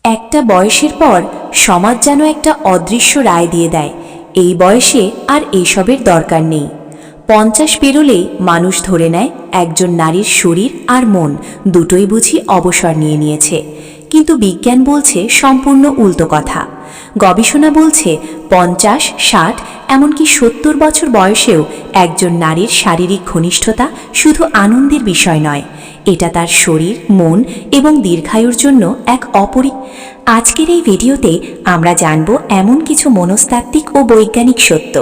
একটা বয়সের পর সমাজ যেন একটা অদৃশ্য রায় দিয়ে দেয়, এই বয়সে আর এসবের দরকার নেই। 50 পেরোলেই মানুষ ধরে নেয় একজন নারীর শরীর আর মন দুটোই বুঝি অবসর নিয়ে নিয়েছে। কিন্তু বিজ্ঞান বলছে সম্পূর্ণ উল্টো কথা। গবেষণা বলছে 50, 60 এমনকি 70 বছর বয়সেও একজন নারীর শারীরিক ঘনিষ্ঠতা শুধু আনন্দের বিষয় নয়, এটা তার শরীর, মন এবং দীর্ঘায়ুর জন্য এক আজকের এই ভিডিওতে আমরা জানব এমন কিছু মনস্তাত্ত্বিক ও বৈজ্ঞানিক সত্য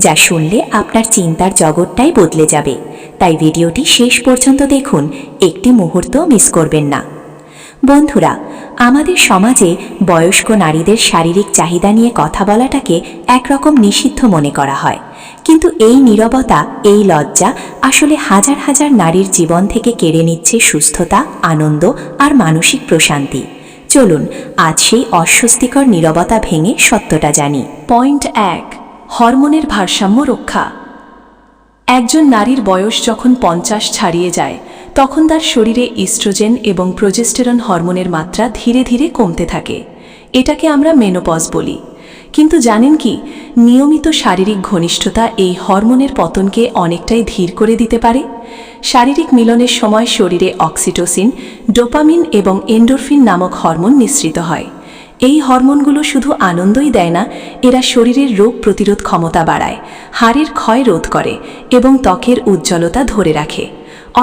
যা শুনলে আপনার চিন্তার জগৎটাই বদলে যাবে। তাই ভিডিওটি শেষ পর্যন্ত দেখুন, একটি মুহূর্ত মিস করবেন না। বন্ধুরা, আমাদের সমাজে বয়স্ক নারীদের শারীরিক চাহিদা নিয়ে কথা বলাটাকে একরকম নিষিদ্ধ মনে করা হয়। কিন্তু এই নীরবতা, এই লজ্জা আসলে হাজার হাজার নারীর জীবন থেকে কেড়ে নিচ্ছে সুস্থতা, আনন্দ আর মানসিক প্রশান্তি। চলুন আজ সেই অস্বস্তিকর নীরবতা ভেঙে সত্যটা জানি। পয়েন্ট 1, হরমোনের ভারসাম্য রক্ষা। একজন নারীর বয়স যখন 50 ছাড়িয়ে যায়, তখন তার শরীরে ইস্ট্রোজেন এবং প্রোজেস্টেরন হরমোনের মাত্রা ধীরে ধীরে কমতে থাকে। এটাকে আমরা মেনোপজ বলি। কিন্তু জানেন কি, নিয়মিত শারীরিক ঘনিষ্ঠতা এই হরমোনের পতনকে অনেকটাই ধীর করে দিতে পারে। শারীরিক মিলনের সময় শরীরে অক্সিটোসিন, ডোপামিন এবং এন্ডোরফিন নামক হরমোন নিঃসৃত হয়। এই হরমোনগুলো শুধু আনন্দই দেয় না, এরা শরীরের রোগ প্রতিরোধ ক্ষমতা বাড়ায়, হাড়ের ক্ষয় রোধ করে এবং ত্বকের উজ্জ্বলতা ধরে রাখে।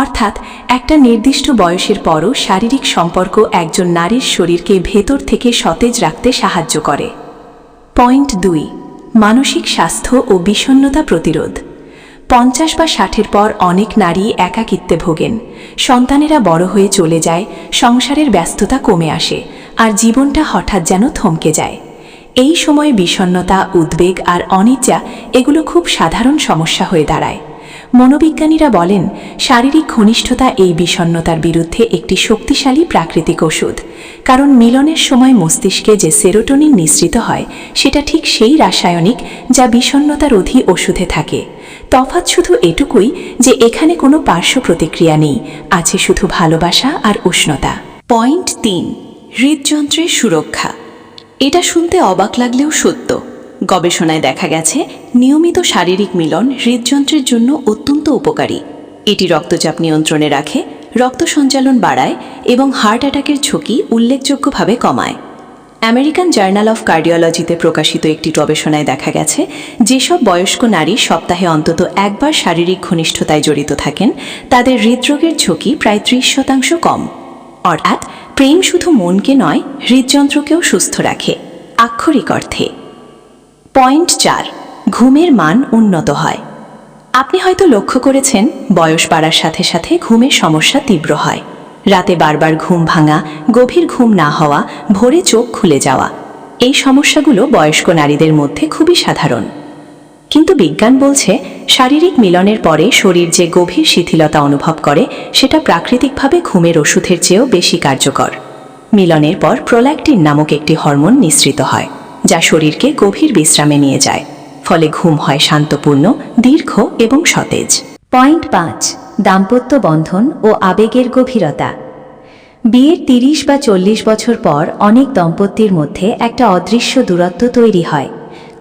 অর্থাৎ একটা নির্দিষ্ট বয়সের পরও শারীরিক সম্পর্ক একজন নারীর শরীরকে ভেতর থেকে সতেজ রাখতে সাহায্য করে। পয়েন্ট 2, মানসিক স্বাস্থ্য ও বিষণ্ণতা প্রতিরোধ। 50 বা 60-এর পর অনেক নারী একাকিত্বে ভোগেন। সন্তানেরা বড় হয়ে চলে যায়, সংসারের ব্যস্ততা কমে আসে, আর জীবনটা হঠাৎ যেন থমকে যায়। এই সময়ে বিষণ্ণতা, উদ্বেগ আর অনিচ্ছা এগুলো খুব সাধারণ সমস্যা হয়ে দাঁড়ায়। মনোবিজ্ঞানীরা বলেন, শারীরিক ঘনিষ্ঠতা এই বিষণ্ণতার বিরুদ্ধে একটি শক্তিশালী প্রাকৃতিক ওষুধ। কারণ মিলনের সময় মস্তিষ্কে যে সেরোটোনিন নিঃসৃত হয়, সেটা ঠিক সেই রাসায়নিক যা বিষণ্ণতারোধী ওষুধে থাকে। তফাৎ শুধু এটুকুই যে এখানে কোনো পার্শ্ব প্রতিক্রিয়া নেই, আছে শুধু ভালোবাসা আর উষ্ণতা। পয়েন্ট 3, হৃদযন্ত্রের সুরক্ষা। এটা শুনতে অবাক লাগলেও সত্য। গবেষণায় দেখা গেছে, নিয়মিত শারীরিক মিলন হৃদযন্ত্রের জন্য অত্যন্ত উপকারী। এটি রক্তচাপ নিয়ন্ত্রণে রাখে, রক্ত সঞ্চালন বাড়ায় এবং হার্ট অ্যাটাকের ঝুঁকি উল্লেখযোগ্যভাবে কমায়। আমেরিকান জার্নাল অফ কার্ডিওলজিতে প্রকাশিত একটি গবেষণায় দেখা গেছে, যেসব বয়স্ক নারী সপ্তাহে অন্তত একবার শারীরিক ঘনিষ্ঠতায় জড়িত থাকেন, তাদের হৃদরোগের ঝুঁকি প্রায় 30% কম। অর্থাৎ প্রেম শুধু মনকে নয়, হৃদযন্ত্রকেও সুস্থ রাখে, আক্ষরিক অর্থে। পয়েন্ট 4, ঘুমের মান উন্নত হয়। আপনি হয়তো লক্ষ্য করেছেন, বয়স বাড়ার সাথে সাথে ঘুমের সমস্যা তীব্র হয়। রাতে বারবার ঘুম ভাঙা, গভীর ঘুম না হওয়া, ভোরে চোখ খুলে যাওয়া, এই সমস্যাগুলো বয়স্ক নারীদের মধ্যে খুবই সাধারণ। কিন্তু বিজ্ঞান বলছে, শারীরিক মিলনের পরে শরীর যে গভীর শিথিলতা অনুভব করে, সেটা প্রাকৃতিকভাবে ঘুমের ওষুধের চেয়েও বেশি কার্যকর। মিলনের পর প্রোল্যাক্টিন নামক একটি হরমোন নিঃসৃত হয়, যা শরীরকে গভীর বিশ্রামে নিয়ে যায়। ফলে ঘুম হয় শান্তপূর্ণ, দীর্ঘ এবং সতেজ। পয়েন্ট 5, দাম্পত্য বন্ধন ও আবেগের গভীরতা। বিয়ের 30 বা 40 বছর পর অনেক দম্পতির মধ্যে একটা অদৃশ্য দূরত্ব তৈরি হয়।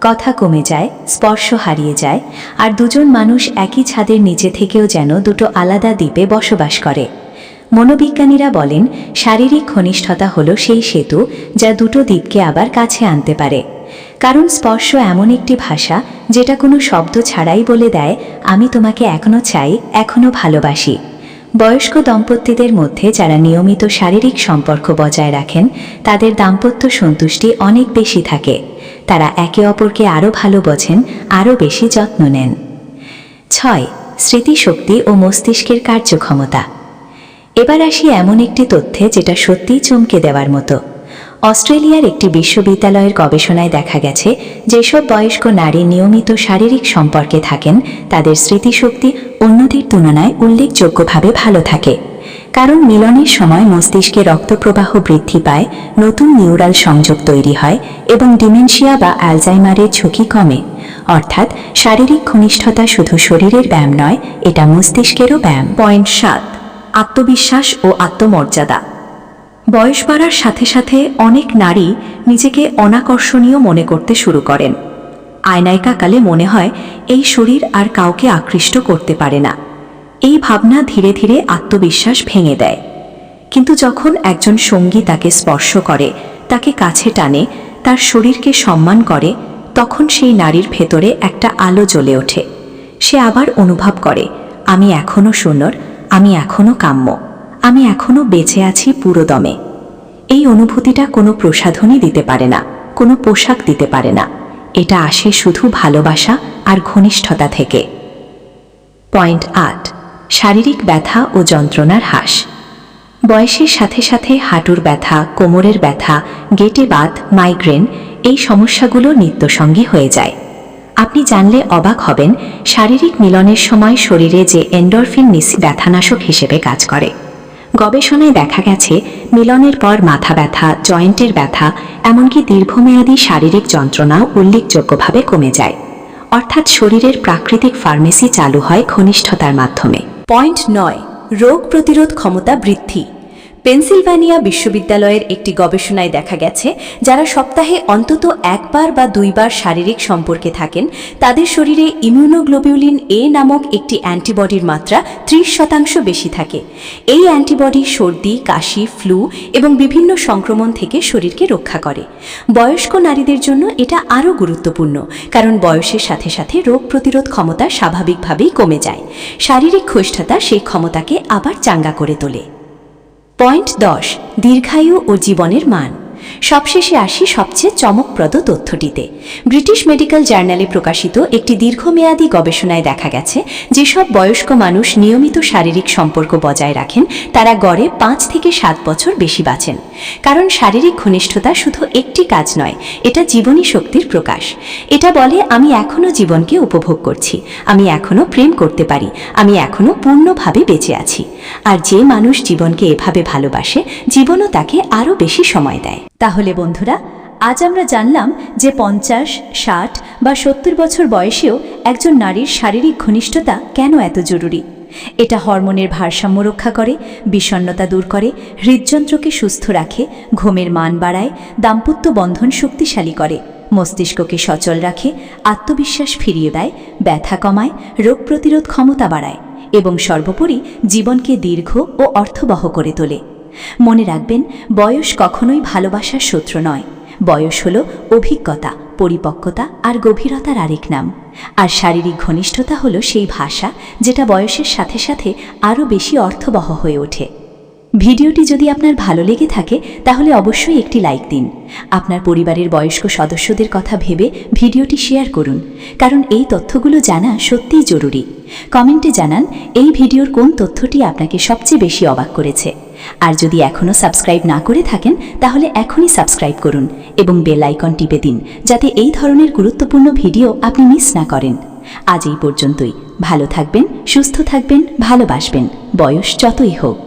কথা কমে যায়, স্পর্শ হারিয়ে যায়, আর দুজন মানুষ একই ছাদের নিচে থেকেও যেন দুটো আলাদা দ্বীপে বসবাস করে। মনোবিজ্ঞানীরা বলেন, শারীরিক ঘনিষ্ঠতা হলো সেই সেতু যা দুটো দ্বীপকে আবার কাছে আনতে পারে। কারণ স্পর্শ এমন একটি ভাষা যেটা কোনো শব্দ ছাড়াই বলে দেয়, আমি তোমাকে এখনো চাই, এখনো ভালোবাসি। বয়স্ক দম্পতিদের মধ্যে যারা নিয়মিত শারীরিক সম্পর্ক বজায় রাখেন, তাদের দাম্পত্য সন্তুষ্টি অনেক বেশি থাকে। তারা একে অপরকে আরও ভালো বোঝেন, আরও বেশি যত্ন নেন। 6, স্মৃতিশক্তি ও মস্তিষ্কের কার্যক্ষমতা। এবার আসি এমন একটি তথ্যে যেটা সত্যিই চমকে দেওয়ার মতো। অস্ট্রেলিয়ার একটি বিশ্ববিদ্যালয়ের গবেষণায় দেখা গেছে, যেসব বয়স্ক নারী নিয়মিত শারীরিক সম্পর্কে থাকেন, তাদের স্মৃতিশক্তি অন্যদের তুলনায় উল্লেখযোগ্যভাবে ভালো থাকে। কারণ মিলনের সময় মস্তিষ্কে রক্তপ্রবাহ বৃদ্ধি পায়, নতুন নিউরাল সংযোগ তৈরি হয় এবং ডিমেনশিয়া বা অ্যালজাইমারের ঝুঁকি কমে। অর্থাৎ শারীরিক ঘনিষ্ঠতা শুধু শরীরের ব্যায়াম নয়, এটা মস্তিষ্কেরও ব্যায়াম। পয়েন্ট 7, আত্মবিশ্বাস ও আত্মমর্যাদা। বয়স বাড়ার সাথে সাথে অনেক নারী নিজেকে অনাকর্ষণীয় মনে করতে শুরু করেন। আয়নায় তাকালে মনে হয় এই শরীর আর কাউকে আকৃষ্ট করতে পারে না। এই ভাবনা ধীরে ধীরে আত্মবিশ্বাস ভেঙে দেয়। কিন্তু যখন একজন সঙ্গী তাকে স্পর্শ করে, তাকে কাছে টানে, তার শরীরকে সম্মান করে, তখন সেই নারীর ভেতরে একটা আলো জ্বলে ওঠে। সে আবার অনুভব করে, আমি এখনো সুন্দর, আমি এখনো কাম্য, আমি এখনো বেঁচে আছি পুরোদমে। এই অনুভূতিটা কোনো প্রসাধনী দিতে পারে না, কোনো পোশাক দিতে পারে না। এটা আসে শুধু ভালোবাসা আর ঘনিষ্ঠতা থেকে। পয়েন্ট ৮, শারীরিক ব্যথা ও যন্ত্রণার হ্রাস। বয়সের সাথে সাথে হাঁটুর ব্যথা, কোমরের ব্যথা, গেটে বাত, মাইগ্রেন এই সমস্যাগুলো নিত্যসঙ্গী হয়ে যায়। আপনি জানলে অবাক হবেন, শারীরিক মিলনের সময় শরীরে যে এন্ডরফিন ব্যথানাশক হিসেবে কাজ করে। গবেষণায় দেখা গেছে মিলনের পর মাথা ব্যথা, জয়েন্টের ব্যথা, এমনকি দীর্ঘমেয়াদী শারীরিক যন্ত্রণাও উল্লেখযোগ্যভাবে কমে যায়। অর্থাৎ শরীরের প্রাকৃতিক ফার্মেসি চালু হয় ঘনিষ্ঠতার মাধ্যমে। পয়েন্ট ৯, রোগ প্রতিরোধ ক্ষমতা বৃদ্ধি। পেনসিলভানিয়া বিশ্ববিদ্যালয়ের একটি গবেষণায় দেখা গেছে, যারা সপ্তাহে অন্তত একবার বা দুইবার শারীরিক সম্পর্কে থাকেন, তাদের শরীরে ইমিউনোগ্লোবিউলিন এ নামক একটি অ্যান্টিবডির মাত্রা ৩০% বেশি থাকে। এই অ্যান্টিবডি সর্দি, কাশি, ফ্লু এবং বিভিন্ন সংক্রমণ থেকে শরীরকে রক্ষা করে। বয়স্ক নারীদের জন্য এটা আরও গুরুত্বপূর্ণ, কারণ বয়সের সাথে সাথে রোগ প্রতিরোধ ক্ষমতা স্বাভাবিকভাবেই কমে যায়। শারীরিক ঘনিষ্ঠতা সেই ক্ষমতাকে আবার চাঙ্গা করে তোলে। পয়েন্ট ১০, দীর্ঘায়ু ও জীবনের মান। সবশেষে আসি সবচেয়ে চমকপ্রদ তথ্যটিতে। ব্রিটিশ মেডিকেল জার্নালে প্রকাশিত একটি দীর্ঘমেয়াদী গবেষণায় দেখা গেছে, যেসব বয়স্ক মানুষ নিয়মিত শারীরিক সম্পর্ক বজায় রাখেন, তারা গড়ে ৫ থেকে ৭ বছর বেশি বাঁচেন। কারণ শারীরিক ঘনিষ্ঠতা শুধু একটি কাজ নয়, এটা জীবনী শক্তির প্রকাশ। এটা বলে, আমি এখনও জীবনকে উপভোগ করছি, আমি এখনও প্রেম করতে পারি, আমি এখনও পূর্ণভাবে বেঁচে আছি। আর যে মানুষ জীবনকে এভাবে ভালোবাসে, জীবনও তাকে আরও বেশি সময় দেয়। তাহলে বন্ধুরা, আজ আমরা জানলাম যে ৫০, ৬০ বা ৭০ বছর বয়সেও একজন নারীর শারীরিক ঘনিষ্ঠতা কেন এত জরুরি। এটা হরমোনের ভারসাম্য রক্ষা করে, বিষণ্ণতা দূর করে, হৃদযন্ত্রকে সুস্থ রাখে, ঘুমের মান বাড়ায়, দাম্পত্য বন্ধন শক্তিশালী করে, মস্তিষ্ককে সচল রাখে, আত্মবিশ্বাস ফিরিয়ে দেয়, ব্যথা কমায়, রোগ প্রতিরোধ ক্ষমতা বাড়ায় এবং সর্বোপরি জীবনকে দীর্ঘ ও অর্থবহ করে তোলে। মনে রাখবেন, বয়স কখনোই ভালোবাসার শত্রু নয়। বয়স হলো অভিজ্ঞতা, পরিপক্কতা আর গভীরতার আরেক নাম। আর শারীরিক ঘনিষ্ঠতা হলো সেই ভাষা, যেটা বয়সের সাথে সাথে আরও বেশি অর্থবহ হয়ে ওঠে। ভিডিওটি যদি আপনার ভালো লেগে থাকে, তাহলে অবশ্যই একটি লাইক দিন। আপনার পরিবারের বয়স্ক সদস্যদের কথা ভেবে ভিডিওটি শেয়ার করুন, কারণ এই তথ্যগুলো জানা সত্যিই জরুরি। কমেন্টে জানান এই ভিডিওর কোন তথ্যটি আপনাকে সবচেয়ে বেশি অবাক করেছে। আর যদি এখনও সাবস্ক্রাইব না করে থাকেন, তাহলে এখনই সাবস্ক্রাইব করুন এবং বেল আইকন টিপে দিন, যাতে এই ধরনের গুরুত্বপূর্ণ ভিডিও আপনি মিস না করেন। আজ এই পর্যন্তই। ভালো থাকবেন, সুস্থ থাকবেন, ভালোবাসবেন, বয়স যতই হোক।